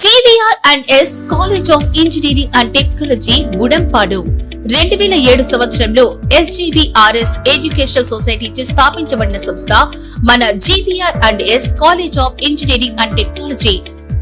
GVR&S College of Engineering and Technology Budempadu 2007 సంవత్సరంలో SGVRS educational society చే స్థాపించబడిన సంస్థ మన GVR&S college of engineering and technology.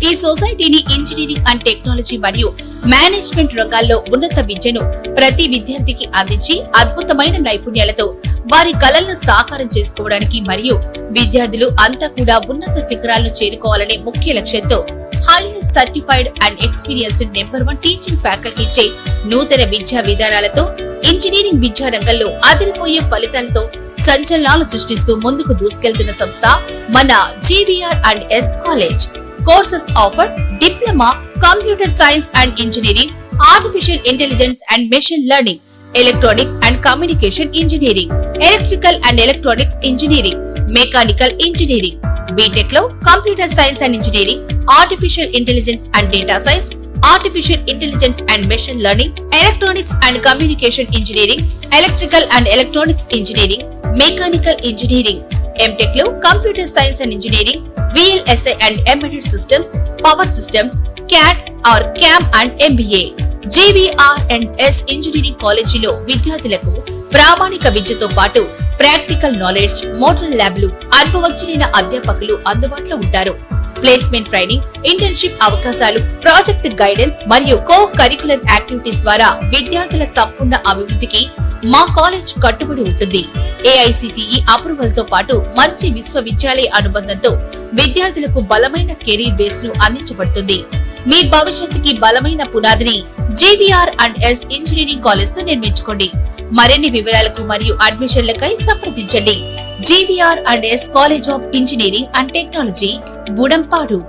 ఈ సొసైటీని ఇంజనీరింగ్ అండ్ టెక్నాలజీ మరియు మేనేజ్మెంట్ రంగాల్లో ఉన్నత విద్యను ప్రతి విద్యార్థికి అందించి అద్భుతమైన నైపుణ్యాలతో వారి కలలను సాకారం చేసుకోవడానికి మరియు విద్యార్థులు అంతా కూడా ఉన్నత శిఖరాలను చేరుకోవాలనే ముఖ్య లక్ష్యంతో highly certified and experienced number 1 teaching faculty చే నూతన విద్యా విధానాలతో ఇంజనీరింగ్ విద్యా రంగంలో అదిరిపోయే ఫలితాలతో సంచలనాలు సృష్టిస్తూ ముందుకు దూసుకెళ్తున్న సంస్థ మన GVR&S college. Courses offer diploma, computer science and engineering, artificial intelligence and machine learning, electronics and communication engineering, electrical and electronics engineering, mechanical engineering. BTech లో computer science and engineering, artificial intelligence and data science, artificial intelligence and machine learning, electronics and communication engineering, electrical and electronics engineering, mechanical engineering. MTech లో computer science and engineering, VLSI and embedded systems, power systems, CAD or CAM and MBA. GVR&S engineering కాలేజీలో విద్యార్థులకు ప్రామాణిక విద్యతో పాటు practical knowledge, model ల్యాబ్లు, అనుభవజ్ఞులైన అధ్యాపకులు అందుబాటులో ఉంటారు. ప్లేస్మెంట్ ట్రైనింగ్, ఇంటర్న్షిప్ అవకాశాలు, ప్రాజెక్ట్ గైడెన్స్ మరియు కో కరికులర్ యాక్టివిటీస్ ద్వారా విద్యార్థుల సంపూర్ణ అభివృద్ధికి మా కాలేజ్ కట్టుబడి ఉంటుంది. AICTE అప్రూవల్ తో పాటు మంచి విశ్వవిద్యాలయ అనుబంధంతో విద్యార్థులకు బలమైన కెరీర్ బేస్ ను అందించబడుతుంది. మీ భవిష్యత్తుకి బలమైన పునాదిని GVR&S ఇంజనీరింగ్ కాలేజ్ తో నిర్మించుకోండి. మరిన్ని వివరాలకు మరియు అడ్మిషన్లకై సంప్రదించండి. GVR&S college of engineering and technology, Budampadu.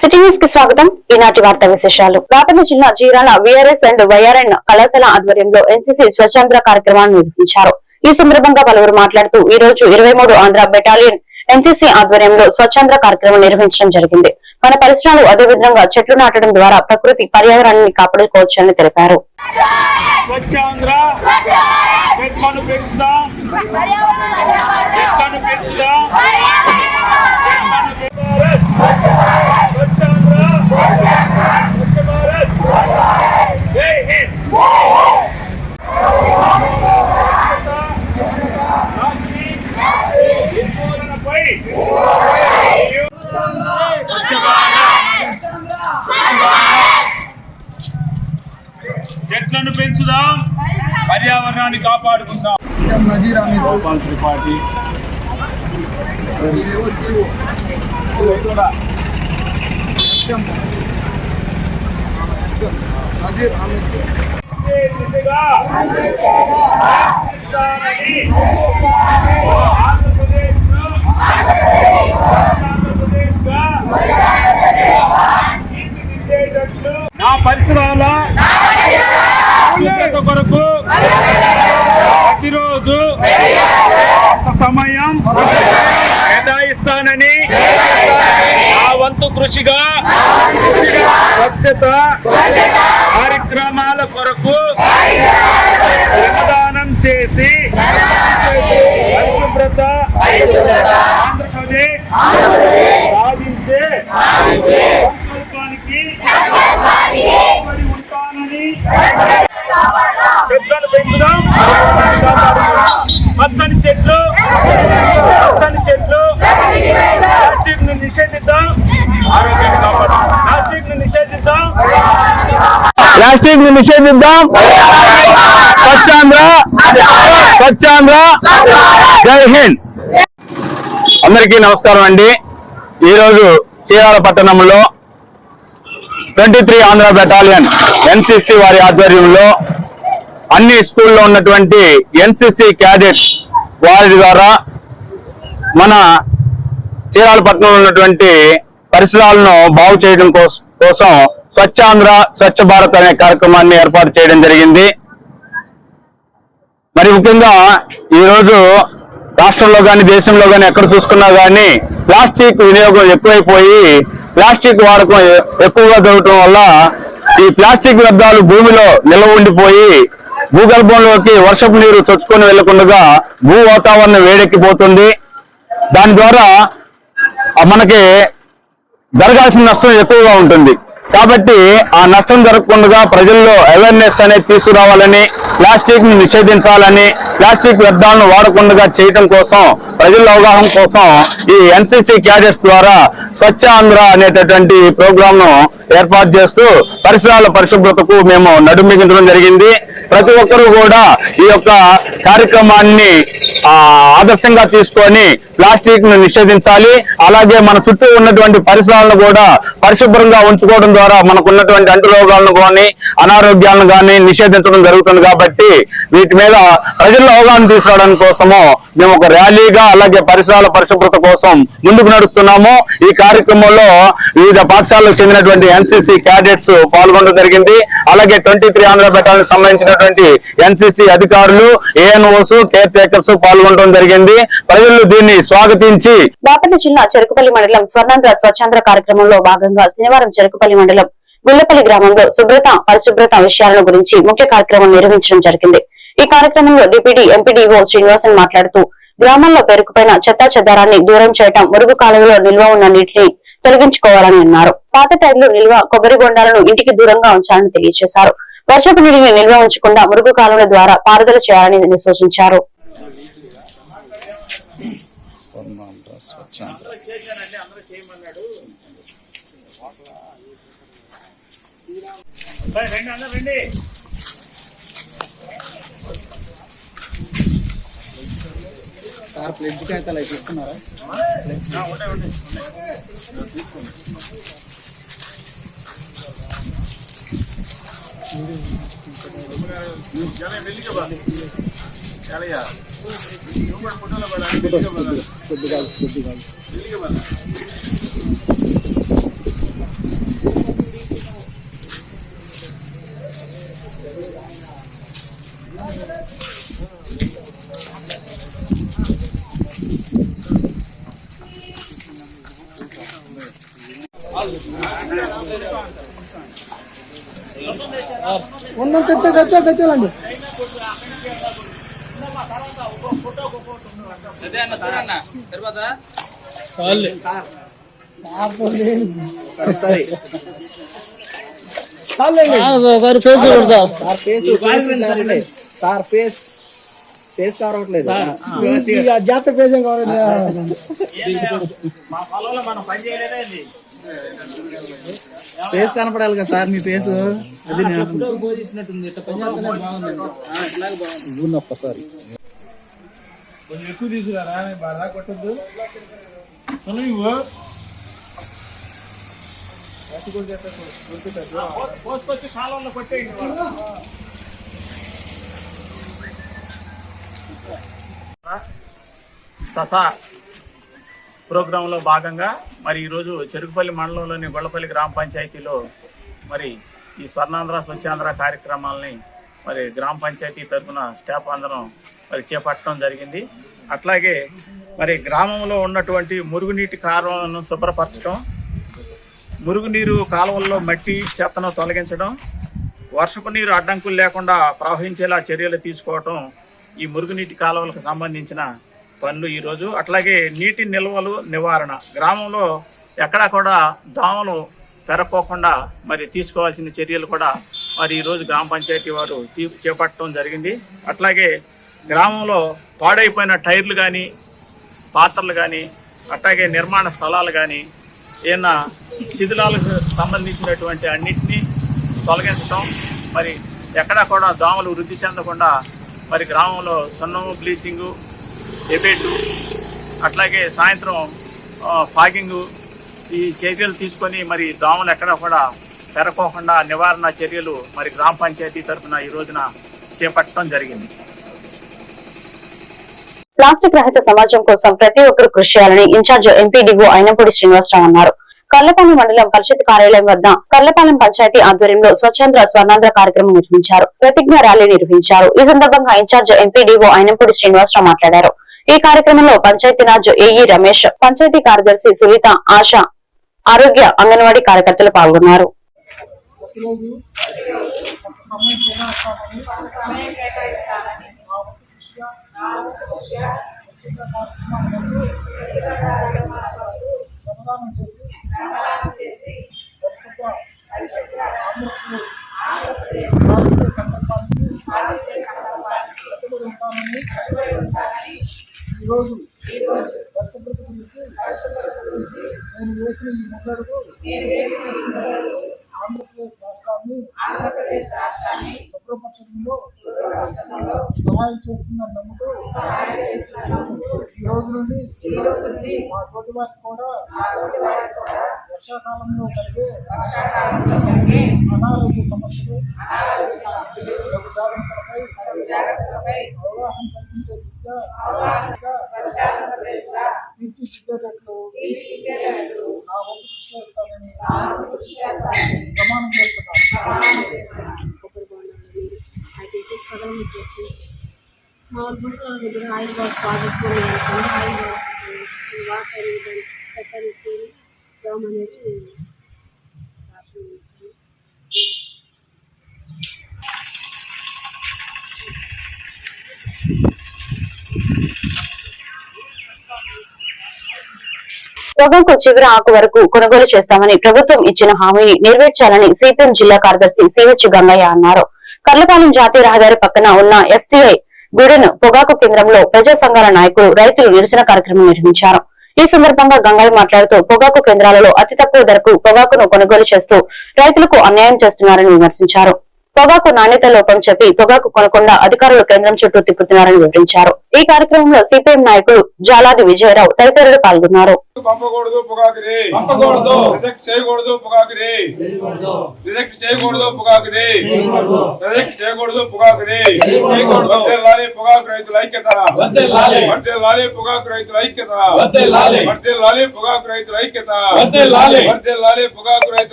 City news కి స్వాగతం. ఈనాటి వార్తా విశేషాలు. రాపల్లి జిల్లా జీరాల VRS అండ్ YRN కళాశాల ఆధ్వర్యంలో NCC స్వచ్ఛాంధ్ర కార్యక్రమాన్ని నిర్వహించారు. ఈ సందర్భంగా పలువురు మాట్లాడుతూ ఈ రోజు 23 ఆంధ్ర బెటాలియన్ NCC ఆధ్వర్యంలో స్వచ్ఛాంధ్ర కార్యక్రమం నిర్వహించడం జరిగింది. మన పరిసరాలు అదేవిధంగా చెట్లు నాటడం ద్వారా ప్రకృతి పర్యావరణాన్ని కాపాడుకోవచ్చని తెలిపారు. చెట్లను పెంచుదాం, పర్యావరణాన్ని కాపాడుకుందాం. గోపాల్ త్రిపాఠి నా పరిసరాల కొరకు ప్రతిరోజు ఒక సమయం కేటాయిస్తానని ఆ వంతు కృషిగా స్వచ్ఛత కార్యక్రమాల కొరకు శ్రమదానం చేసి పరిశుభ్రత ఆంధ్రప్రదేశ్ సాధించే సంకల్పానికి ఉంటానని. చెట్లను పెంచుదాం, పచ్చని చెట్లు, పచ్చని చెట్లు. ప్లాస్టిక్ ను నిషేధిద్దాం, ఆరోగ్యాన్ని కాపాడు. ప్లాస్టిక్ ను నిషేధిద్దాం, ప్లాస్టిక్ ను నిషేధిద్దాం. స్వచ్ఛాంధ్ర, స్వచ్ఛాంధ్ర. జై హింద్. అందరికీ నమస్కారం అండి. ఈరోజు చీరాల పట్టణంలో 23 ఆంధ్ర బెటాలియన్ NCC వారి ఆధ్వర్యంలో అన్ని స్కూల్లో ఉన్నటువంటి NCC క్యాడెట్స్ వారి ద్వారా మన చీరాల పట్టణంలో ఉన్నటువంటి పరిసరాలను బాగు చేయడం కోసం స్వచ్ఛాంధ్ర స్వచ్ఛ భారత్ అనే కార్యక్రమాన్ని ఏర్పాటు చేయడం జరిగింది. మరి ముఖ్యంగా ఈరోజు రాష్ట్రంలో కానీ దేశంలో కానీ ఎక్కడ చూసుకున్నా కానీ ప్లాస్టిక్ వినియోగం ఎక్కువైపోయి ప్లాస్టిక్ వాడకం ఎక్కువగా జరగటం వల్ల ఈ ప్లాస్టిక్ వ్యర్థాలు భూమిలో నిల్వ ఉండిపోయి భూగర్భంలోకి వర్షపు నీరు చొచ్చుకొని వెళ్లకుండా భూ వాతావరణం వేడెక్కిపోతుంది. దాని ద్వారా మనకి జరగాల్సిన నష్టం ఎక్కువగా ఉంటుంది. కాబట్టి ఆ నష్టం జరగకుండా ప్రజల్లో అవేర్నెస్ అనేది తీసుకురావాలని, ప్లాస్టిక్ ని నిషేధించాలని, ప్లాస్టిక్ వ్యర్థాలను వాడకుండా చేయడం కోసం, ప్రజల అవగాహన కోసం ఈ ఎన్సీసీ క్యాడెట్స్ ద్వారా స్వచ్ఛ ఆంధ్ర అనేటటువంటి ప్రోగ్రామ్ ను ఏర్పాటు చేస్తూ పరిసరాల పరిశుభ్రతకు మేము నడుంబిగించడం జరిగింది. ప్రతి ఒక్కరూ కూడా ఈ యొక్క కార్యక్రమాన్ని ఆదర్శంగా తీసుకొని ప్లాస్టిక్ ను నిషేధించాలి. అలాగే మన చుట్టూ ఉన్నటువంటి పరిసరాలను కూడా పరిశుభ్రంగా ఉంచుకోవడం ద్వారా మనకు ఉన్నటువంటి అంటు రోగాలను కానీ అనారోగ్యాలను కానీ నిషేధించడం జరుగుతుంది. కాబట్టి వీటి మీద ప్రజల్లో అవగాహన తీసుకురావడానికి కోసము మేము ఒక ర్యాలీగా అలాగే పరిసరాల పరిశుభ్రత కోసం ముందుకు నడుస్తున్నాము. ఈ కార్యక్రమంలో వివిధ పాఠశాలకు చెందినటువంటి ఎన్సీసీ క్యాడెట్స్ పాల్గొనడం జరిగింది. అలాగే 23 ఆంధ్ర బెటాలియన్ సంబంధించినటువంటి ఎన్సీసీ అధికారులు, ఏఎన్ఓస్, కేర్ టేకర్స్ పాల్గొనడం జరిగింది. ప్రజలు దీన్ని స్వాగతించి బాపట్ల జిల్లా చెరుకుపల్లి మండలం స్వర్ణాంధ్ర స్వచ్ఛాంధ్ర కార్యక్రమంలో భాగంగా శనివారం చెరుకుపల్లి మండలం గుల్లపల్లి గ్రామంలో పరిశుభ్రత విషయాల గురించి ముఖ్య కార్యక్రమం నిర్వహించడం జరిగింది. ఈ కార్యక్రమంలో డిప్యూటీ ఎంపీడీఓ శ్రీనివాసన్ మాట్లాడుతూ గ్రామంలో పేరుకుపోయిన చెత్తా చెదారాన్ని దూరం చేయడం, మురుగు కాలువలో నిల్వ ఉన్న నీటిని తొలగించుకోవాలని అన్నారు. పాత టైర్లు నిల్వ కొబ్బరి బొండాలను ఇంటికి దూరంగా ఉంచాలని తెలియజేశారు. వర్షపు నీటిని నిల్వ ఉంచకుండా మురుగు కాలువల ద్వారా పారుదల చేయాలని సూచించారు. తెచ్చాలండి. ఫేస్ కావట్లేదు. జాగ్రత్త పేజ్ ఏం కావాలి. ఫేస్ కనపడాలి కదా సార్, మీ ఫేస్ అది సార్ కొంచెం ఎక్కువ తీసుకురారా, బాగా కొట్టద్దు. పోసుకొచ్చి కాలంలో కొట్టేయండి. ససా ప్రోగ్రాంలో భాగంగా మరి ఈరోజు చెరుకుపల్లి మండలంలోని గొల్లపల్లి గ్రామ పంచాయతీలో మరి ఈ స్వర్ణాంధ్ర స్వచ్ఛాంధ్ర కార్యక్రమాలని మరి గ్రామ పంచాయతీ తరఫున స్టాఫ్ అందరం మరి చేపట్టడం జరిగింది. అట్లాగే మరి గ్రామంలో ఉన్నటువంటి మురుగునీటి కాలువలను శుభ్రపరచడం, మురుగునీరు కాలువల్లో మట్టి చెత్తను తొలగించడం, వర్షపు నీరు అడ్డంకులు లేకుండా ప్రవహించేలా చర్యలు తీసుకోవటం ఈ మురుగునీటి కాలువలకు సంబంధించిన పనులు ఈరోజు. అట్లాగే నీటి నిల్వలు నివారణ, గ్రామంలో ఎక్కడా కూడా దోమలు పెరగకోకుండా మరి తీసుకోవాల్సిన చర్యలు కూడా మరి ఈరోజు గ్రామ పంచాయతీ వారు చేపట్టడం జరిగింది. అట్లాగే గ్రామంలో పాడైపోయిన టైర్లు కానీ, పాత్రలు కానీ, అట్లాగే నిర్మాణ స్థలాలు కానీ, ఏమైనా శిథిలాలకు సంబంధించినటువంటి అన్నింటినీ తొలగించడం, మరి ఎక్కడా కూడా దోమలు వృద్ధి చెందకుండా మరి గ్రామంలో సున్నము, బ్లీచింగు, ఎబెట్టు, అట్లాగే సాయంత్రం ఫాగింగు ఈ చర్యలు తీసుకొని మరి దోమలు ఎక్కడా కూడా పెరగకోకుండా నివారణ చర్యలు మరి గ్రామ పంచాయతీ తరఫున ఈ రోజున చేపట్టడం జరిగింది. ప్లాస్టిక్ రహిత సమాజం కోసం ప్రతి ఒక్కరూ కృషి చేయాలని ఇన్ఛార్జ్ ఎంపీడీఓ అయినపూడి శ్రీనివాసరావు అన్నారు. కర్లపాలెం మండలం పరిషత్ కార్యాలయం వద్ద కర్లపాలెం పంచాయతీ ఆధ్వర్యంలో స్వర్ణాంధ్ర కార్యక్రమం నిర్వహించారు. ప్రతిజ్ఞ ర్యాలీ నిర్వహించారు. ఈ సందర్భంగా ఇన్ఛార్జ్ ఎంపీడీఓ అయినపూడి శ్రీనివాసరావు మాట్లాడారు. ఈ కార్యక్రమంలో పంచాయతీరాజ్ ఏఈ రమేష్, పంచాయతీ కార్యదర్శి సునీత, ఆశ, ఆరోగ్య అంగన్వాడీ కార్యకర్తలు పాల్గొన్నారు. ఈరోజు పరిశుభ్రత గురించి నేను వేసిన ఈ ముద్దడుగు ఆంధ్రప్రదేశ్ రాష్ట్రాన్ని శుభ్రపరచడంలో సహాయం చేస్తుందని నమ్ముతూ ఈ రోజు నుండి మా తోటి వారికి కూడా వర్షాకాలంలో కలిగే అనారోగ్య సమస్యలు జాగ్రత్తలపై అవగాహన కల్పించే దిశగా తీర్చిదిద్దేటట్లు నా వంతు కృషి చేస్తానని ప్రమాణం చేస్తున్నాను. మా గుంటూరు దగ్గర oil box project oil box water pepper గ్రామం అనేది పొగాకు చివరి ఆకు వరకు కొనుగోలు చేస్తామని ప్రభుత్వం ఇచ్చిన హామీని నెరవేర్చాలని సిపిఎం జిల్లా కార్యదర్శి సిహెచ్ గంగయ్య అన్నారు. కర్లపాలెం జాతీయ రహదారి పక్కన ఉన్న ఎఫ్సిఐ గూడెన్ పొగాకు కేంద్రంలో ప్రజా సంఘాల నాయకులు రైతులు నిరసన కార్యక్రమం నిర్వహించారు. ఈ సందర్భంగా గంగయ్య మాట్లాడుతూ పొగాకు కేంద్రాలలో అతి తక్కువ ధరకు పొగాకును కొనుగోలు చేస్తూ రైతులకు అన్యాయం చేస్తున్నారని విమర్శించారు. పొగాకు నాణ్యత లోపం చెప్పి పొగాకు కొనకుండా అధికారులు కేంద్రం చుట్టూ తిప్పుతున్నారని వివరించారు. ఈ కార్యక్రమంలో సిపిఎం నాయకులు జాలాది విజయరావు తదితరులు పాల్గొన్నారు.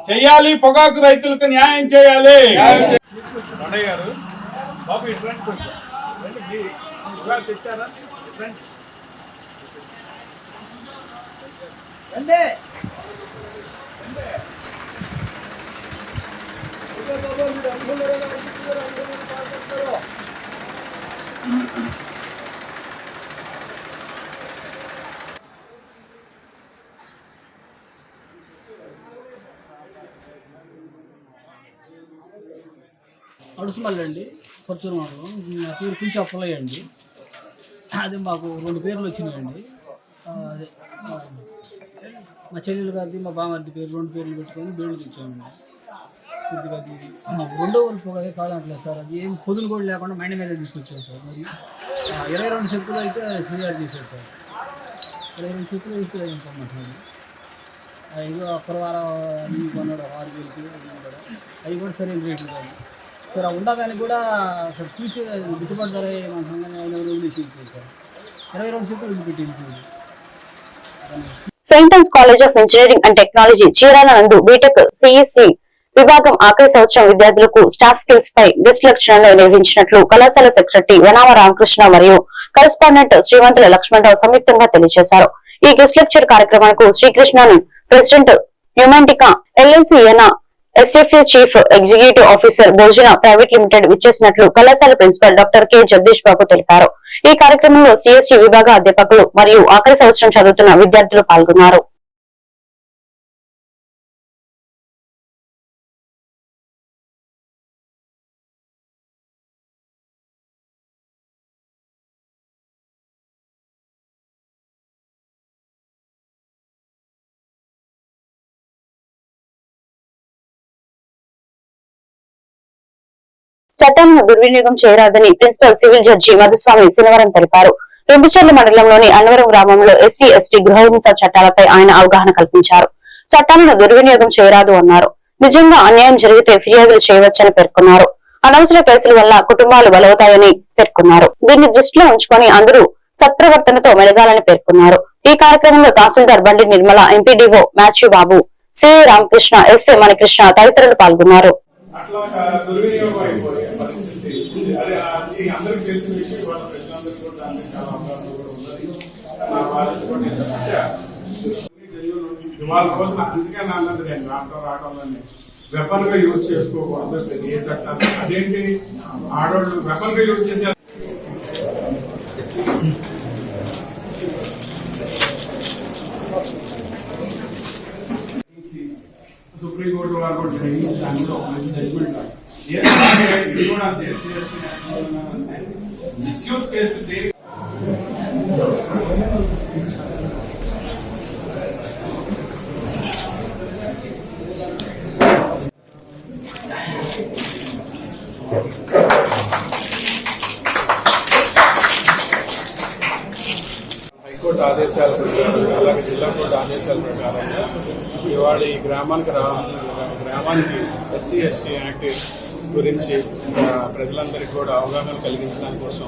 చేయాలి, పొగాకు రైతులకు న్యాయం చేయాలి. గారు బాబు ఇట్లాంటి తెచ్చారా? అడుసుమల్లి అండి, పరుచూరు మండలం. నా పేరు కుంచా పుల్లయ్య అండి. అదే మాకు 2 పేర్లు వచ్చినాయండి. అదే మా చెల్లెలు గారిది మా బామ్మది పేరు 2 పేర్లు పెట్టుకొని బేళ్ళు తెచ్చామండి. కొద్దిగా అది రెండో వాళ్ళు పొగ కాదంటలేదు సార్. అది ఏం పొదులు కూడా లేకుండా మైండ్ మీద తీసుకొచ్చారు సార్. మరి 22 చెక్కులు అయితే ఫిర్యాదు చేశారు సార్. 22 చెక్కులు తీసుకురాని పొమ్మంటున్నాడు. అవి అప్పటివారం అవి కొన్నాడు 6,000కి అవి కూడా సరైన రేట్లు కాదు సార్. ఉండగానే కూడా సార్ చూసి గిట్టుబాటు ధర ఏమంటున్నాను 5,000 సార్. 22 చెక్కులు వదిలిపెట్టింది. Saint Ann's college of engineering and technology Chirala నందు బీటెక్ సిఎస్సి విభాగం ఆఖరి సంవత్సరం విద్యార్థులకు స్టాఫ్ స్కిల్స్ పై గెస్ట్ లెక్చర్లను నిర్వహించినట్లు కళాశాల సెక్రటరీ వనామ రామకృష్ణ మరియు కరెస్పాండెంట్ శ్రీమంతుల లక్ష్మణరావు సంయుక్తంగా తెలియజేశారు. ఈ గెస్ట్ లెక్చర్ కార్యక్రమానికి Srikrishnan president Numantica LLC SFA chief executive officer Bhojana private limited విచ్చేసినట్లు కళాశాల principal doctor K Jagadish Babu తెలిపారు. ఈ కార్యక్రమంలో సిఎస్సి విభాగ అధ్యాపకులు మరియు ఆఖరి సంవత్సరం చదువుతున్న విద్యార్థులు పాల్గొన్నారు. చట్టాలను దుర్వినియోగం చేయరాదని ప్రిన్సిపల్ సివిల్ జడ్జి మధుస్వామి శనివారం తెలిపారు. రెండుచర్ల మండలంలోని అన్నవరం గ్రామంలో ఎస్సీ ఎస్టీ గృహహింస చట్టాలపై ఆయన అవగాహన కల్పించారు. చట్టాలను దుర్వినియోగం చేయరాదు అన్నారు. నిజంగా అన్యాయం జరిగితే ఫిర్యాదులు చేయవచ్చని పేర్కొన్నారు. అనవసర కేసుల వల్ల కుటుంబాలు బలవుతాయని పేర్కొన్నారు. దీన్ని దృష్టిలో ఉంచుకొని అందరూ సత్ప్రవర్తనతో మెలగాలని పేర్కొన్నారు. ఈ కార్యక్రమంలో తహసీల్దార్ బండి నిర్మల, ఎంపీడీఓ మాథ్యూ బాబు, సిఐ రామకృష్ణ, ఎస్ఏ మణికృష్ణ తదితరులు పాల్గొన్నారు. అట్లా దుర్వినియోగం అయిపోయే పరిస్థితి అదే అందరికి తెలిసిన విషయం వాళ్ళ ప్రజలందరికీ కూడా దానికి చాలా అవగాహన కూడా ఉన్నది. బాధ్యత కూడా నేను ఇవాళ రోజున అందుకే అన్నది నేను రావడంలోనే వెపన్ గా యూజ్ చేసుకోకూడదు ఏ చట్టాలు. అదేంటి ఆడవాళ్ళు వెపన్ గా యూజ్ చేసే సుప్రీంకోర్టు వారు కూడా గ్రహించి అందులో మంచి జడ్జిమెంట్ ఇది కూడా మిస్యూజ్ చేస్తే హైకోర్టు ఆదేశాల ప్రకారం అలాగే జిల్లా కోర్టు ఆదేశాల ప్రకారం ఇవాళ ఈ గ్రామానికి ఎస్సీ ఎస్టీ యాక్ట్ గురించి ప్రజలందరికీ కూడా అవగాహన కలిగించడానికి కోసం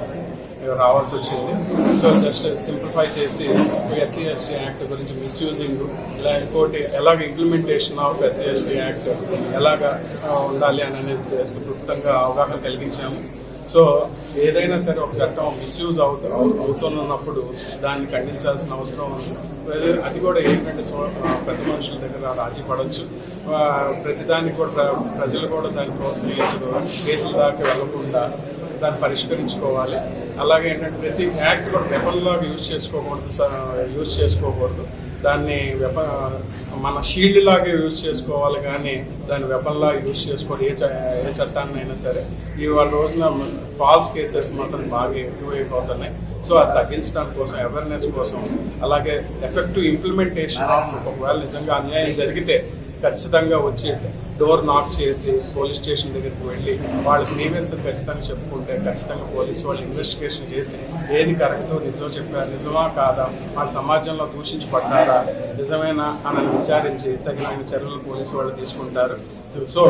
రావాల్సి వచ్చింది. సో జస్ట్ సింప్లిఫై చేసి ఎస్సీ ఎస్టీ యాక్ట్ గురించి మిస్యూజింగ్ ఇంకోటి ఎలాగ implementation of SC ST act ఎలాగ ఉండాలి అని అనేది చేస్తూ క్లుప్తంగా అవగాహన కలిగించాము. సో ఏదైనా సరే ఒక చట్టం మిస్యూజ్ అవుతున్నప్పుడు దాన్ని ఖండించాల్సిన అవసరం ఉంది. అది కూడా ఏంటంటే పెద్ద మనుషుల దగ్గర రాజీ పడవచ్చు, ప్రతిదానికి కూడా ప్రజలు కూడా దాన్ని ప్రోత్సహించడం, కేసుల దాకా వెళ్లకుండా దాన్ని పరిష్కరించుకోవాలి. అలాగే ఏంటంటే ప్రతి యాక్ట్ కూడా వెపన్లాగా యూజ్ చేసుకోకూడదు. దాన్ని మన షీల్డ్ లాగే యూజ్ చేసుకోవాలి, కానీ దాన్ని వెపన్లా యూజ్ చేసుకోవడం ఏ చట్టాన్ని అయినా సరే. ఇవాళ రోజున ఫాల్స్ కేసెస్ మాత్రం బాగా ఎక్కువైపోతున్నాయి. సో అది తగ్గించడానికి కోసం, అవేర్నెస్ కోసం, అలాగే ఎఫెక్టివ్ ఇంప్లిమెంటేషన్ ఆఫ్ ఒకవేళ నిజంగా అన్యాయం జరిగితే ఖచ్చితంగా వచ్చి డోర్ నాక్ చేసి పోలీస్ స్టేషన్ దగ్గరికి వెళ్ళి వాళ్ళ గ్రీవెన్స్ ఖచ్చితంగా చెప్పుకుంటే ఖచ్చితంగా పోలీసు వాళ్ళు ఇన్వెస్టిగేషన్ చేసి ఏది కరెక్టో నిజమా కాదా, వాళ్ళ సమాజంలో దూషించబడ్డారా నిజమేనా అని విచారించి తగిన చర్యలు పోలీసు వాళ్ళు తీసుకుంటారు. సో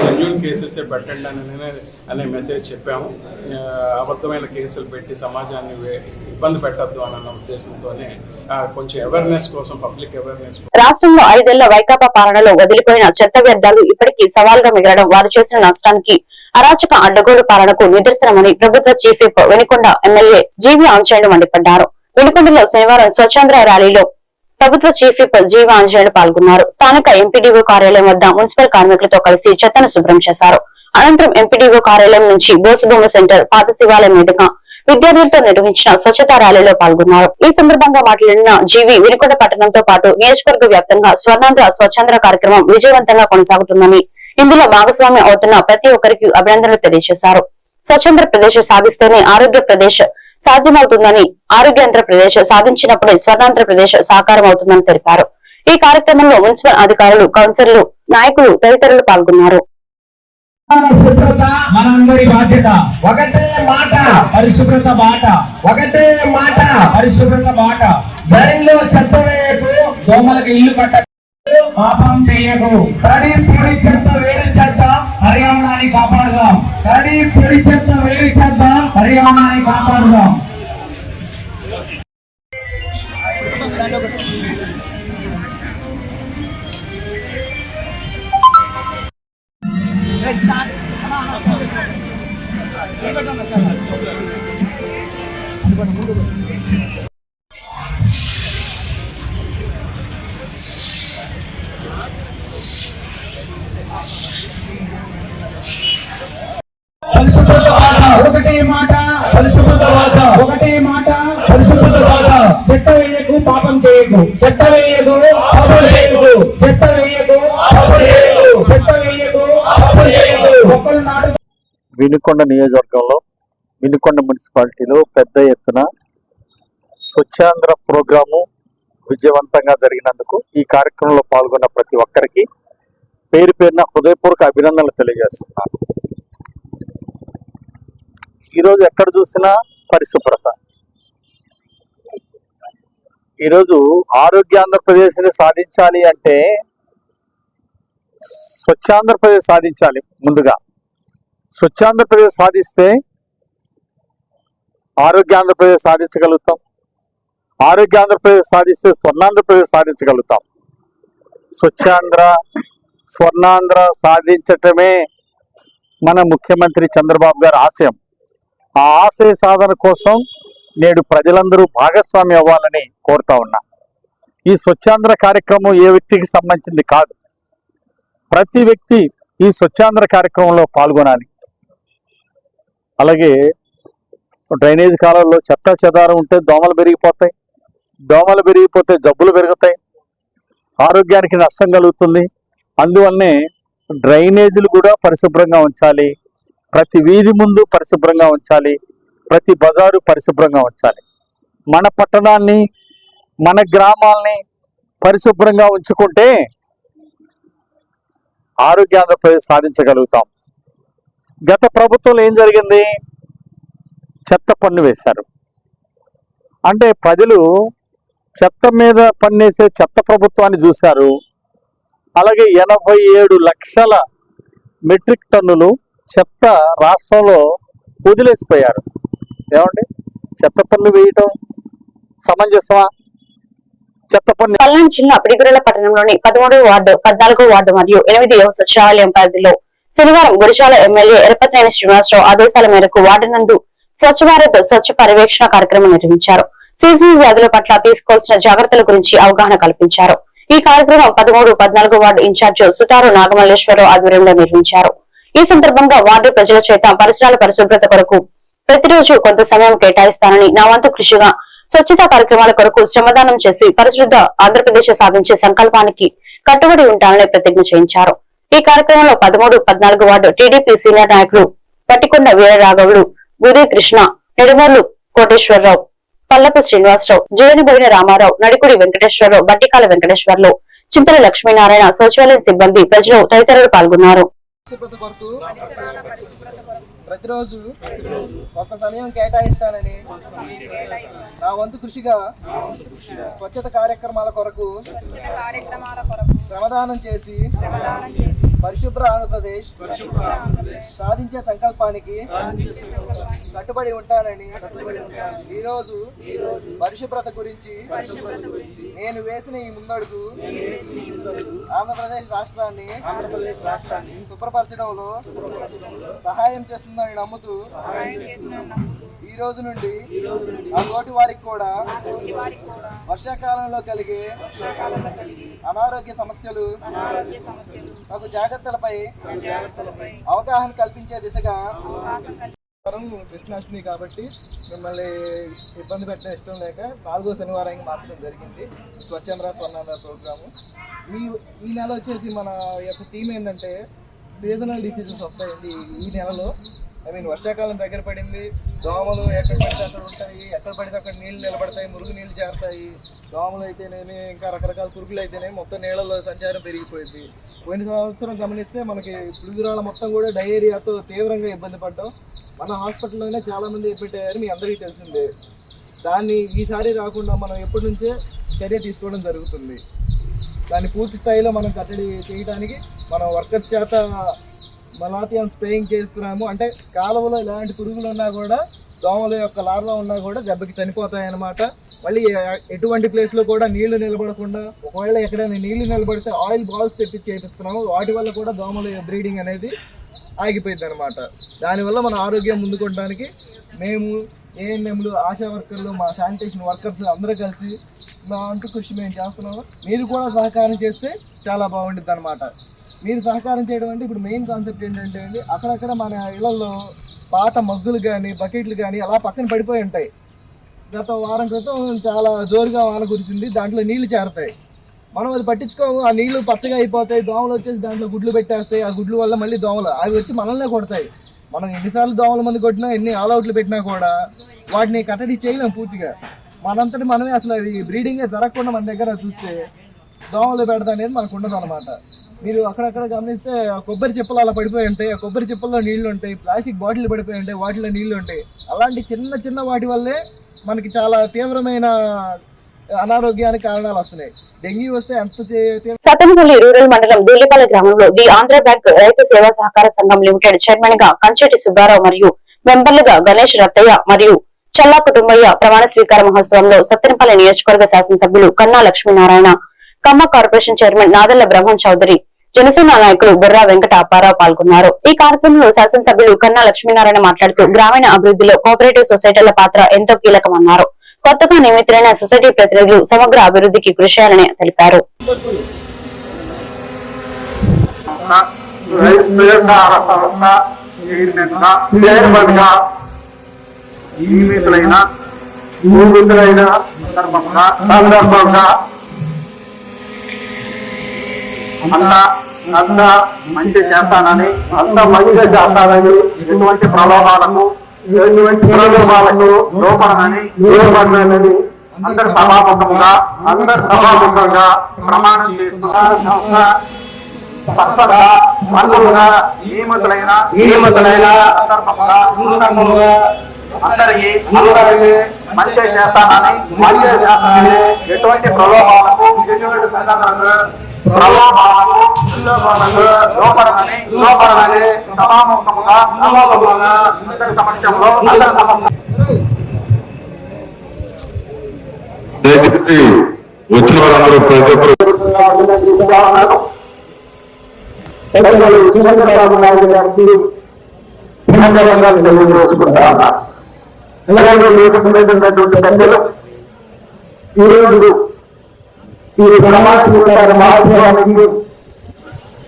జెన్యూన్ కేసెసే పెట్టండి అనే మెసేజ్ చెప్పాము. అబద్ధమైన కేసులు పెట్టి సమాజాన్ని ఇబ్బంది పెట్టద్దు అన్న ఉద్దేశంతోనే కొంచెం అవేర్నెస్ కోసం, పబ్లిక్ అవేర్నెస్. రాష్ట్రంలో 5 ఏళ్ల వైకాపా పాలనలో వదిలిపోయిన చెత్త వ్యర్థాలు ఇప్పటికీ సవాల్గా మిగలడం వారు చేసిన నష్టానికి, అరాచక అడ్డగోలు పాలనకు నిదర్శనమని ప్రభుత్వ చీఫ్ విప్ వినుకొండ ఎమ్మెల్యే జీవి ఆంజనేయులు మండిపడ్డారు. వినుకొండలో శనివారం స్వచ్ఛంద్ర ర్యాలీలో ప్రభుత్వ చీఫ్ విప్ జీవి ఆంజనేయులు పాల్గొన్నారు. స్థానిక ఎంపీడీఓ కార్యాలయం వద్ద మున్సిపల్ కార్మికులతో కలిసి చెత్తను శుభ్రం చేశారు. అనంతరం ఎంపీడీఓ కార్యాలయం నుంచి బోసుబొమ్మ సెంటర్, పాత శివాలయం మీదుగా విద్యార్థులతో నిర్వహించిన స్వచ్ఛతా ర్యాలీలో పాల్గొన్నారు. ఈ సందర్భంగా మాట్లాడిన జీవి వినుకొండ పట్టణంతో పాటు నియోజకవర్గ వ్యాప్తంగా స్వర్ణాంధ్ర స్వచ్ఛంద్ర కార్యక్రమం విజయవంతంగా కొనసాగుతుందని, ఇందులో భాగస్వామ్యం అవుతున్న ప్రతి ఒక్కరికి అభినందనలు తెలియజేశారు. స్వచ్ఛంద్ర ప్రదేశ్ సాధిస్తేనే ఆరోగ్య ప్రదేశ్ సాధ్యమవుతుందని, ఆరోగ్యాంధ్ర ప్రదేశ్ సాధించినప్పుడే స్వర్ణాంధ్ర ప్రదేశ్ సాకారం అవుతుందని తెలిపారు. ఈ కార్యక్రమంలో మున్సిపల్ అధికారులు, కౌన్సిలర్లు, నాయకులు తదితరులు పాల్గొన్నారు. శుభ్రత మనందరి బాధ్యత. ఒకటే మాట పరిశుభ్రత మాట, ఒకటే మాట పరిశుభ్రత మాట. దానిలో చెత్త వేయకు, దోమలకు ఇల్లు కట్టకు, పాపం చేయకు. తడి పొడి చెత్త వేరు చేద్దాం, పర్యావరణాన్ని కాపాడుదాం. తడి పొడి చెత్త వేరు చేద్దాం, పర్యావరణాన్ని కాపాడుదాం. పరిశుభ్రత మాట, ఒకటే మాట పరిశుభ్రత మాట, ఒకటే మాట పరిశుభ్రత మాట. చెత్త వేయకు, పాపం చేయకు. చెత్త వేయకు, పాపం చేయకు. చెత్త వేయకు, పాపం చేయకు. చెత్త వేయకు, పాపం చేయకు. ఒకరు నాడు వినుకొండ నియోజకవర్గంలో, వినుకొండ మున్సిపాలిటీలో పెద్ద ఎత్తున స్వచ్ఛాంధ్ర ప్రోగ్రాము విజయవంతంగా జరిగినందుకు ఈ కార్యక్రమంలో పాల్గొన్న ప్రతి ఒక్కరికి పేరు పేరున హృదయపూర్వక అభినందనలు తెలియజేస్తున్నాను. ఈరోజు ఎక్కడ చూసినా పరిశుభ్రత. ఈరోజు ఆరోగ్య ఆంధ్రప్రదేశ్ని సాధించాలి అంటే స్వచ్ఛాంధ్రప్రదేశ్ సాధించాలి. ముందుగా స్వచ్ఛాంధ్రప్రదేశ్ సాధిస్తే ఆరోగ్య ఆంధ్రప్రదేశ్ సాధించగలుగుతాం. ఆరోగ్య ఆంధ్రప్రదేశ్ సాధిస్తే స్వర్ణాంధ్రప్రదేశ్ సాధించగలుగుతాం. స్వచ్ఛాంధ్ర, స్వర్ణాంధ్ర సాధించటమే మన ముఖ్యమంత్రి చంద్రబాబు గారి ఆశయం. ఆ ఆశయ సాధన కోసం నేడు ప్రజలందరూ భాగస్వామి అవ్వాలని కోరుతా ఉన్నా. ఈ స్వచ్ఛాంధ్ర కార్యక్రమం ఏ వ్యక్తికి సంబంధించింది కాదు. ప్రతి వ్యక్తి ఈ స్వచ్ఛాంధ్ర కార్యక్రమంలో పాల్గొనాలి. అలాగే డ్రైనేజ్ కాలంలో చెత్త చెదారం ఉంటే దోమలు పెరిగిపోతాయి. దోమలు పెరిగిపోతే జబ్బులు పెరుగుతాయి, ఆరోగ్యానికి నష్టం కలుగుతుంది. అందువల్లనే డ్రైనేజీలు కూడా పరిశుభ్రంగా ఉంచాలి, ప్రతి వీధి ముందు పరిశుభ్రంగా ఉంచాలి, ప్రతి బజారు పరిశుభ్రంగా ఉంచాలి. మన పట్టణాన్ని, మన గ్రామాల్ని పరిశుభ్రంగా ఉంచుకుంటే ఆరోగ్య ఆంధ్రప్రదేశ్ సాధించగలుగుతాం. గత ప్రభుత్వంలో ఏం జరిగింది? చెత్త పన్ను వేశారు. అంటే ప్రజలు చెత్త మీద పన్నేసే చెత్త ప్రభుత్వాన్ని చూశారు. అలాగే 87 లక్షల మెట్రిక్ టన్నులు చెత్త రాష్ట్రంలో వదిలేసిపోయారు. ఏమండి, చెత్త పన్ను వేయటం సమంజసమా? చెత్త పన్ను పల్నాడు జిల్లా పిడిగురల పట్టణంలోని 13వ వార్డు, 14వ వార్డు మరియు 8వ సచివాలయం పరిధిలో శనివారం గురిజాల ఎమ్మెల్యే ఎరపతినేని శ్రీనివాసరావు ఆదేశాల మేరకు వార్డు నందు స్వచ్ఛ భారత్ స్వచ్ఛ పర్యవేక్షణ కార్యక్రమం నిర్వహించారు. సీజనల్ వ్యాధుల పట్ల తీసుకోవాల్సిన జాగ్రత్తల గురించి అవగాహన కల్పించారు. ఈ కార్యక్రమం 13, 14 వార్డు ఇన్ఛార్జ్ సుతారు నాగమల్లేశ్వరరావు ఆధ్వర్యంలో నిర్వహించారు. ఈ సందర్భంగా వార్డు ప్రజల చేత పరిసరాల పరిశుభ్రత కొరకు ప్రతిరోజు కొంత సమయం కేటాయిస్తానని, నా వంతు కృషిగా స్వచ్ఛతా కార్యక్రమాల కొరకు శ్రమదానం చేసి పరిశుద్ధ ఆంధ్రప్రదేశ్ సాధించే సంకల్పానికి కట్టుబడి ఉంటానని ప్రతిజ్ఞ చేయించారు. ఈ కార్యక్రమంలో 13, 14 వార్డు టీడీపీ సీనియర్ నాయకులు పట్టికొండ వీరరాఘవులు, గుదే కృష్ణ, నెడుమూర్లు కోటేశ్వరరావు, పల్లపు శ్రీనివాసరావు, జీవనబోయిన రామారావు, నడికుడి వెంకటేశ్వరరావు, బట్టికాల వెంకటేశ్వర్లు, చింతల లక్ష్మీనారాయణ, సచివాలయం సిబ్బంది, ప్రజలు తదితరులు పాల్గొన్నారు. ప్రతిరోజు కొంత సమయం కేటాయిస్తానని, నా వంతు కృషిగా స్వచ్ఛత కార్యక్రమాల కొరకు శ్రమదానం చేసి పరిశుభ్ర ఆంధ్రప్రదేశ్ సాధించే సంకల్పానికి కట్టుబడి ఉంటానని, ఈరోజు పరిశుభ్రత గురించి నేను వేసిన ఈ ముందడుగు ఆంధ్రప్రదేశ్ రాష్ట్రాన్ని శుభ్రపరచడంలో సహాయం చేస్తుందని నమ్ముతూ ఈ రోజు నుండి ఆ తోటి వారికి కూడా వర్షాకాలంలో కలిగే అనారోగ్య సమస్యలు తగు జాగ్రత్తలపై అవగాహన కల్పించే దిశగా కృష్ణాష్టమి కాబట్టి మిమ్మల్ని ఇబ్బంది పెట్టే ఇష్టం లేక 4వ శనివారానికి మార్చడం జరిగింది స్వచ్ఛంద్ర స్వర్ణాంధ్ర ప్రోగ్రాము. ఈ నెల వచ్చేసి మన యొక్క థీమ్ ఏంటంటే సీజనల్ డిసీజెస్ వస్తాయండి ఈ నెలలో. వర్షాకాలం దగ్గర పడింది, దోమలు ఎక్కడ పడితే అక్కడ ఉంటాయి, ఎక్కడ పడితే అక్కడ నీళ్లు నిలబడతాయి, మురుగు నీళ్లు చేరుతాయి, దోమలు అయితేనేమి ఇంకా రకరకాల పురుగులు అయితేనేమి మొత్తం నీళ్ళలో సంచారం పెరిగిపోయింది. పోయిన సంవత్సరం గమనిస్తే మనకి పురుగురాళ్ళ మొత్తం కూడా డయేరియాతో తీవ్రంగా ఇబ్బంది పడ్డాం. మన హాస్పిటల్లోనే చాలామంది పెట్టారు, మీ అందరికీ తెలిసిందే. దాన్ని ఈసారి రాకుండా మనం ఎప్పటి నుంచే చర్య తీసుకోవడం జరుగుతుంది. దాన్ని పూర్తి స్థాయిలో మనం కట్టడి చేయడానికి మనం వర్కర్స్ చేత మలాథియాన్ స్ప్రేయింగ్ చేస్తున్నాము. అంటే కాలువలో ఎలాంటి పురుగులు ఉన్నా కూడా, దోమల యొక్క లార్వా ఉన్నా కూడా దెబ్బకి చనిపోతాయన్నమాట. మళ్ళీ ఎటువంటి ప్లేస్లో కూడా నీళ్లు నిలబడకుండా, ఒకవేళ ఎక్కడైనా నీళ్లు నిలబడితే ఆయిల్ బాల్స్ తెప్పించి చేపిస్తున్నాము. వాటి వల్ల కూడా దోమల బ్రీడింగ్ అనేది ఆగిపోయింది అనమాట. దానివల్ల మన ఆరోగ్యం ముందుకోవడానికి మేము ఏఎన్ఎంలు, ఆశా వర్కర్లు, మా శానిటేషన్ వర్కర్స్ అందరూ కలిసి మా అంటూ కృషి మేము చేస్తున్నాము. మీరు కూడా సహకారం చేస్తే చాలా బాగుంటుంది అనమాట. మీరు సహకారం చేయడం అంటే ఇప్పుడు మెయిన్ కాన్సెప్ట్ ఏంటంటే అండి, అక్కడక్కడ మన ఇళ్లలో పాత మగ్గులు కానీ బకెట్లు కానీ అలా పక్కన పడిపోయి ఉంటాయి. గత వారం క్రితం చాలా జోరుగా వాన కురిసింది, దాంట్లో నీళ్లు చేరతాయి. మనం అది పట్టించుకోము, ఆ నీళ్లు పచ్చగా అయిపోతాయి, దోమలు వచ్చేసి దాంట్లో గుడ్లు పెట్టేస్తాయి. ఆ గుడ్ల వల్ల మళ్ళీ దోమలు అవి వచ్చి మనల్నే కొడతాయి. మనం ఎన్నిసార్లు దోమల మంది కొట్టినా, ఎన్ని ఆల్అవుట్లు పెట్టినా కూడా వాటిని కట్టడి చేయలేం పూర్తిగా. మనంతటి మనమే అసలు అది బ్రీడింగే జరగకుండా మన దగ్గర చూస్తే దోమలు పెడతా అనేది మనకు ఉండదు అనమాట. మీరు అక్కడక్కడ గమనిస్తే కొబ్బరి చిప్పలు అలా పడిపోయి ఉంటాయి, ఆ కొబ్బరి చిప్పల్లో నీళ్లు ఉంటాయి, ప్లాస్టిక్ బాటిల్ పడిపోయి ఉంటాయి, వాటిలో నీళ్లు ఉంటాయి. అలాంటి చిన్న చిన్న వాటి వల్లే మనకి చాలా తీవ్రమైన అనారోగ్యానికి కారణాలు వస్తున్నాయి. డెంగ్యూ వస్తే ఎంత. సత్తెనపల్లి రూరల్ మండలం దూలిపల్లి గ్రామంలో ది ఆంధ్ర బ్యాంక్ రైతు సేవా సహకార సంఘం లిమిటెడ్ చైర్మన్ గా కంచెటి సుబ్బారావు మరియు మెంబర్లుగా గణేష్ రత్తయ్య మరియు చల్లా కుటుంబయ్య ప్రమాణ స్వీకార మహోత్సవంలో సత్తెనపల్లి నియోజకవర్గ శాసనసభ్యులు కన్నా లక్ష్మీనారాయణ, ఖమ్మం కార్పొరేషన్ చైర్మన్ నాదెళ్ల బ్రహ్మం చౌదరి, జనసేన నాయకులు బుర్రా వెంకట అప్పారావు పాల్గొన్నారు. ఈ కార్యక్రమంలో శాసనసభ్యులు కన్నా లక్ష్మీనారాయణ మాట్లాడుతూ గ్రామీణ అభివృద్ధిలో కోఆపరేటివ్ సొసైటీల పాత్ర ఎంతో కీలకమన్నారు. కొత్తగా నియమితులైన సొసైటీ ప్రతినిధులు సమగ్ర అభివృద్ధికి కృషి చేయాలని తెలిపారు. అంత మంచి చేస్తానని ఎటువంటి ప్రలోభాలకు లోపడనని అందరు సభాముఖంగా ప్రమాణం చేస్తున్నా నియమితులైన అందరికీ మంచి చేస్తానని ఎటువంటి ప్రలోభాలకు లోపడనని సభాముఖంగా అందరి సమక్షంలో దయచేసి వచ్చిన వారందరూ ప్రతి ఒక్కరు ఈరోజు ఈ సమాజానికి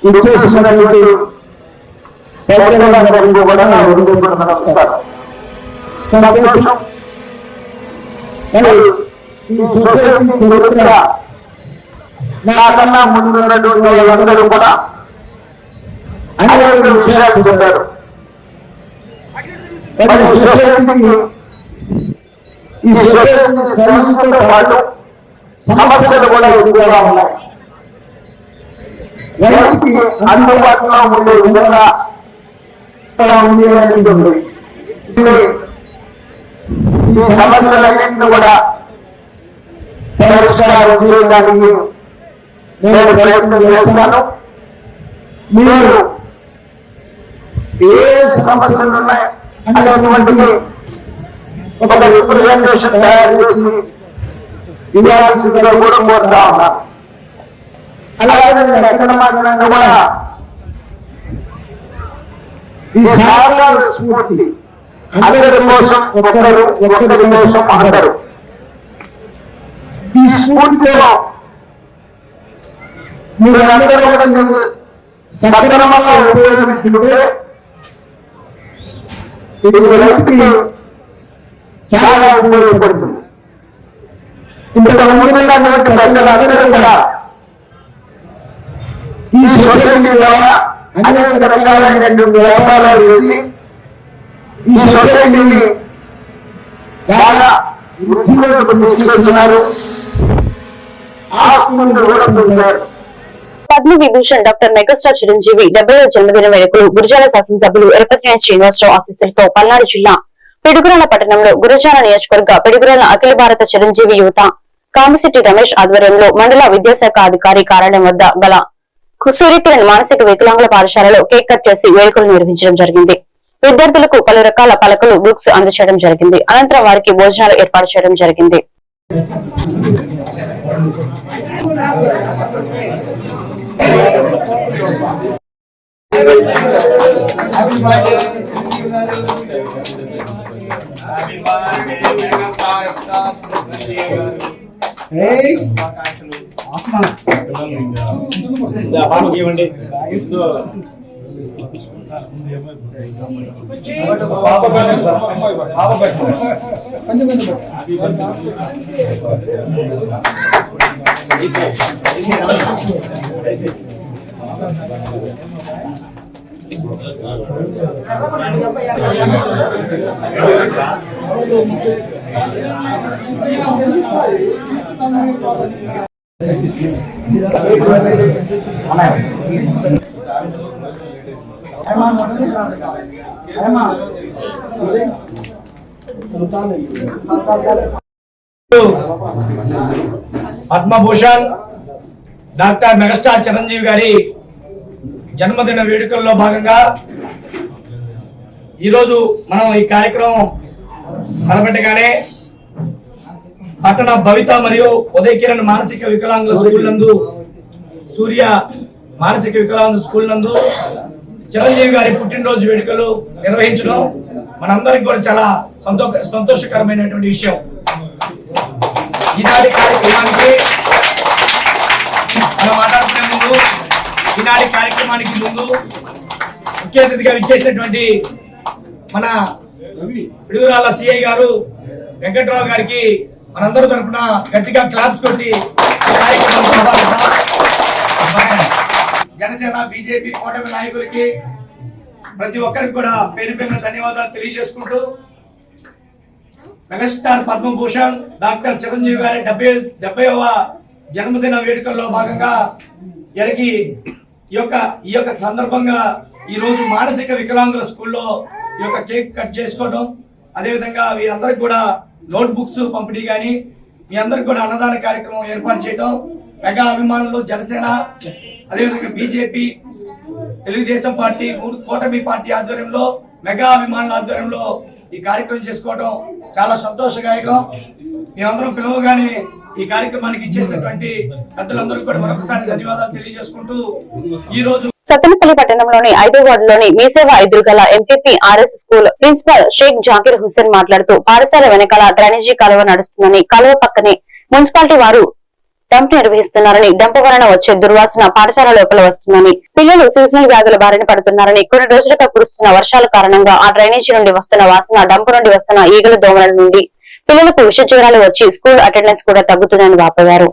ఇచ్చేసినటువంటి పెద్దలందరికీ కూడా నమస్కారం. ఈ సొసైటీ చరిత్ర నాకన్నా ముందున్నటువంటి వాళ్ళందరూ కూడా అనేక విషయాలు చెప్పారు. ఈ సొసైటీ సర్వీసులతో పాటు సమస్యలు కూడా ఎక్కువగా ఉన్నాయి. ఎవరికి అందుబాటులో ఉండే విధంగా ఉంది అనేది. ఈ సమస్యలన్నింటినీ కూడా పరిష్కారం చేయడానికి నేను ప్రయత్నం చేస్తున్నాను. మీరు ఏ సమస్యలు ఉన్నాయి అనేటువంటి ఒక రిప్రజెంటేషన్ తయారు చేసి ఇవ్వాల్సిందిగా కూడా కోరుతా ఉన్నారు. అలాగే ఎక్కడ మాట్లాడినా కూడా ఈ సాధారణ స్ఫూర్తి అందరి కోసం ఒకరు ఒకరి కోసం అందరు ఈ స్ఫూర్తిలో మీరందరూ సక్రమంగా ఉపయోగించుకుంటే ఇది రైతుకి చాలా ఉపయోగపడుతుంది. ఇంతకు ముందున్నటువంటి ప్రజలందరూ కూడా ఈ సొసైటీ ద్వారా అనేక రకాలైనటువంటి వ్యాపారాలు చేసి ఈ సొసైటీని చాలా వృద్ధిలోకి తీసుకొస్తున్నారు. ఆత్మను కూడా పొందారు. పద్మ విభూషణ్ డాక్టర్ మెగాస్టార్ చిరంజీవి 70వ జన్మదిన వేడుకలు గురజాల శాసనసభ్యులు ఎరపతినేని శ్రీనివాసరావు ఆశీస్సులతో పల్నాడు జిల్లా పిడుగురాల పట్టణంలో గురజాల నియోజకవర్గ పిడుగురాల అఖిల భారత చిరంజీవి యువత కామిశెట్టి రమేష్ ఆధ్వర్యంలో మండల విద్యాశాఖ అధికారి కార్యాలయం వద్ద గల సూర్యకిరణ్ మానసిక వికలాంగుల పాఠశాలలో కేక్ కట్ చేసి వేడుకలు నిర్వహించడం జరిగింది. విద్యార్థులకు పలు రకాల పలకలు బుక్స్ అందజేయడం జరిగింది. అనంతరం వారికి భోజనాలు ఏర్పాటు చేయడం జరిగింది. పద్మభూషణ్ డాక్టర్ మెగాస్టార్ చిరంజీవి గారి జన్మదిన వేడుకల్లో భాగంగా ఈరోజు మనం ఈ కార్యక్రమం తలపెట్టగానే పట్టణ భవిత మరియు ఉదయకిరణ్ మానసిక వికలాంగుల స్కూల్ నందు సూర్య మానసిక వికలాంగ స్కూల్ నందు చిరంజీవి గారి పుట్టినరోజు వేడుకలు నిర్వహించడం మనందరికి కూడా చాలా సంతోషకరమైనటువంటి విషయం. ఈనాటి కార్యక్రమానికి మనం మాట్లాడుకునే ముందు ఈనాటి కార్యక్రమానికి ముందు ముఖ్య అతిథిగా విచ్చేసినటువంటి మన పిడుగురాళ్ళ సిఐ గారు వెంకట్రావు గారికి మనందరూ తరపున గట్టిగా క్లాప్స్ కొట్టి జనసేన బీజేపీ కూటమి నాయకులకి ప్రతి ఒక్కరికి కూడా పేరు పేరున ధన్యవాదాలు తెలియజేసుకుంటూ మెగాస్టార్ పద్మభూషణ్ డాక్టర్ చిరంజీవి గారి 70వ జన్మదిన వేడుకల్లో భాగంగా ఈ యొక్క సందర్భంగా ఈ రోజు మానసిక వికలాంగుల స్కూల్లో ఈ యొక్క కేక్ కట్ చేసుకోవడం, అదేవిధంగా వీరందరికి కూడా నోట్ బుక్స్ పంపిణీ కానీ మీ అందరికి కూడా అన్నదాన కార్యక్రమం ఏర్పాటు చేయడం, మెగా అభిమానులు జనసేన అదేవిధంగా బీజేపీ తెలుగుదేశం పార్టీ 3 కూటమి పార్టీ ఆధ్వర్యంలో మెగా అభిమానుల ఆధ్వర్యంలో ఈ కార్యక్రమం చేసుకోవడం చాలా సంతోషదాయకం. మేమందరం పిలవగానే ఈ కార్యక్రమానికి ఇచ్చేసినటువంటి పెద్దలందరూ కూడా మరొకసారి ధన్యవాదాలు తెలియజేసుకుంటూ ఈ రోజు సత్తెనపల్లి పట్టణంలోని 5వ వార్డులోని మీసేవ ఎదురుగల MPP RS school principal Shaik Zakir Hussain మాట్లాడుతూ పాఠశాల వెనకాల డ్రైనేజీ కాలువ నడుస్తుందని, కాలువ పక్కనే మున్సిపాలిటీ వారు డంప్ నిర్వహిస్తున్నారని, డంప్ వలన వచ్చే దుర్వాసన పాఠశాల లోపల వస్తుందని, పిల్లలు సీజనల్ వ్యాధుల బారిన పడుతున్నారని, కొన్ని రోజులుగా కురుస్తున్న వర్షాల కారణంగా ఆ డ్రైనేజీ నుండి వస్తున్న వాసన, డంప్ నుండి వస్తున్న ఈగల దోమల నుండి పిల్లలకు విష జ్వరాలు వచ్చి స్కూల్ అటెండెన్స్ కూడా తగ్గుతుందని వాపోయారు.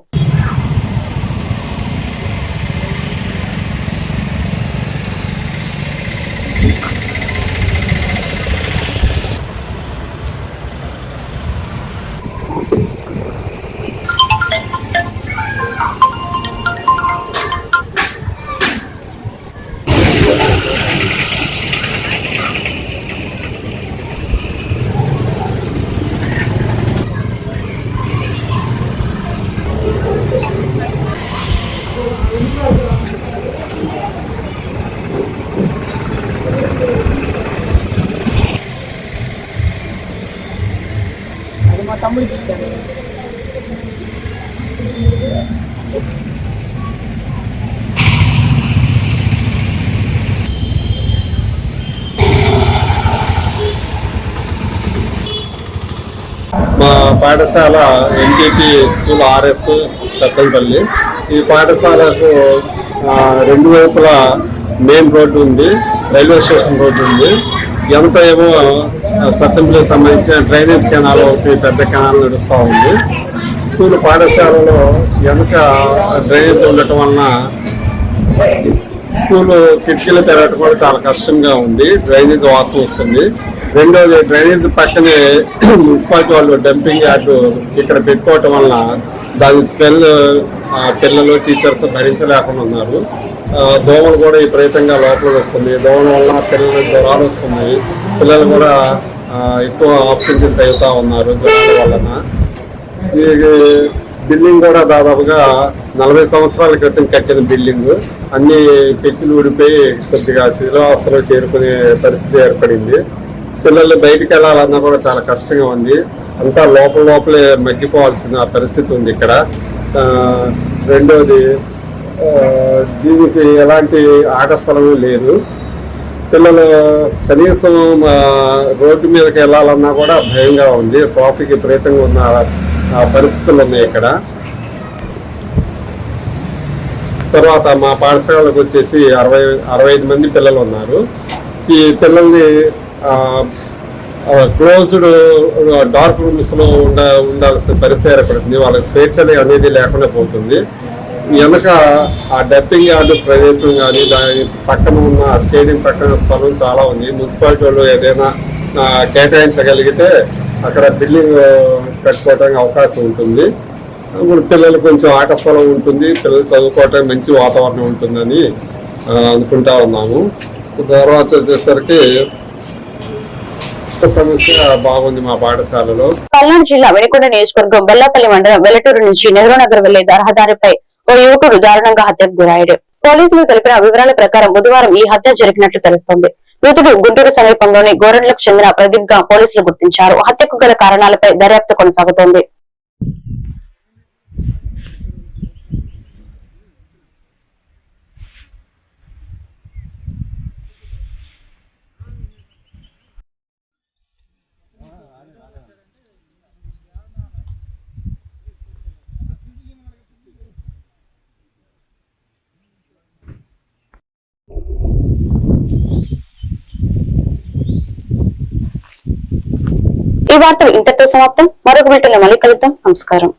మా పాఠశాల ఎంపీపీ స్కూల్ ఆర్ఎస్ సత్తెనపల్లి. ఈ పాఠశాలకు 2 వైపులా మెయిన్ రోడ్డు ఉంది, రైల్వే స్టేషన్ రోడ్డు ఉంది. ఎంత ఏమో సత్తెనపల్లికి సంబంధించిన డ్రైనేజ్ కెనాల్ ఒకటి పెద్ద కెనాల్ నడుస్తూ ఉంది. స్కూల్ పాఠశాలలో వెనక డ్రైనేజ్ ఉండటం వలన స్కూల్ కిటికీలు తెరవటం కూడా చాలా కష్టంగా ఉంది, డ్రైనేజ్ వాసన వస్తుంది. రెండోది డ్రైనేజ్ పక్కనే మున్సిపాలిటీ వాళ్ళు డంపింగ్ యార్డు ఇక్కడ పెట్టుకోవటం వలన దాని స్మెల్ పిల్లలు టీచర్స్ భరించలేకుండా ఉన్నారు. దోమలు కూడా విపరీతంగా లోపలికి వస్తుంది. దోమల వలన పిల్లలకు జ్వరాలు వస్తున్నాయి. పిల్లలు కూడా ఎక్కువ ఆబ్సెంటీస్ అవుతా ఉన్నారు జ్వరాల వలన. ఈ బిల్డింగ్ కూడా దాదాపుగా 40 సంవత్సరాల క్రితం కట్టిన బిల్డింగ్. అన్ని పెచ్చులు ఊడిపోయి కొద్దిగా శిథిలావస్థలో చేరుకునే పరిస్థితి ఏర్పడింది. పిల్లలు బయటికి వెళ్ళాలన్నా కూడా చాలా కష్టంగా ఉంది. అంతా లోపలే మగ్గిపోవాల్సిన పరిస్థితి ఉంది ఇక్కడ. రెండోది దీనికి ఎలాంటి ఆట స్థలము లేదు. పిల్లలు కనీసం రోడ్డు మీదకి వెళ్ళాలన్నా కూడా భయంగా ఉంది. ట్రాఫిక్ విపరీతంగా ఉన్న పరిస్థితులు ఉన్నాయి ఇక్కడ. తర్వాత మా పాఠశాలకు వచ్చేసి 65 మంది పిల్లలు ఉన్నారు. ఈ పిల్లల్ని క్లోజ్డ్ డార్క్ రూమ్స్ లో ఉండాల్సిన పరిస్థితి ఏర్పడుతుంది. వాళ్ళకి స్వేచ్ఛ అనేది లేకుండా పోతుంది. వెనక ఆ డబ్బింగ్ యార్డు ప్రదేశం కానీ దాని పక్కన ఉన్న స్టేడియం పక్కన స్థలం చాలా ఉంది. మున్సిపాలిటీ వాళ్ళు ఏదైనా కేటాయించగలిగితే అక్కడ బిల్డింగ్ కట్టుకోవడానికి అవకాశం ఉంటుంది. ఇప్పుడు పిల్లలు కొంచెం ఆట స్థలం ఉంటుంది, పిల్లలు చదువుకోవటానికి మంచి వాతావరణం ఉంటుందని అనుకుంటా ఉన్నాము. తర్వాత వచ్చేసరికి సమస్య బాగుంది మా పాఠశాలలో. పల్నాడు జిల్లా వెలికొండ నియోజకవర్గం బెల్లాపల్లి మండలం వెల్లటూరు నుంచి నెహ్రూ నగర్ వెళ్లే రహదారిపై ఓ యువకుడు దారుణంగా హత్యకు గురయ్యాడు. పోలీసులు తెలిపిన వివరాల ప్రకారం బుధవారం ఈ హత్య జరిగినట్లు తెలుస్తోంది. మృతుడు గుంటూరు సమీపంలోని గోరంట్లకు చెందిన ప్రదీప్ గా పోలీసులు గుర్తించారు. హత్యకు గల కారణాలపై దర్యాప్తు కొనసాగుతోంది. ఈ వార్తలు ఇంతటితో సమాప్తం. మరొక బిల్టన్లో మళ్ళీ కలుద్దాం. నమస్కారం.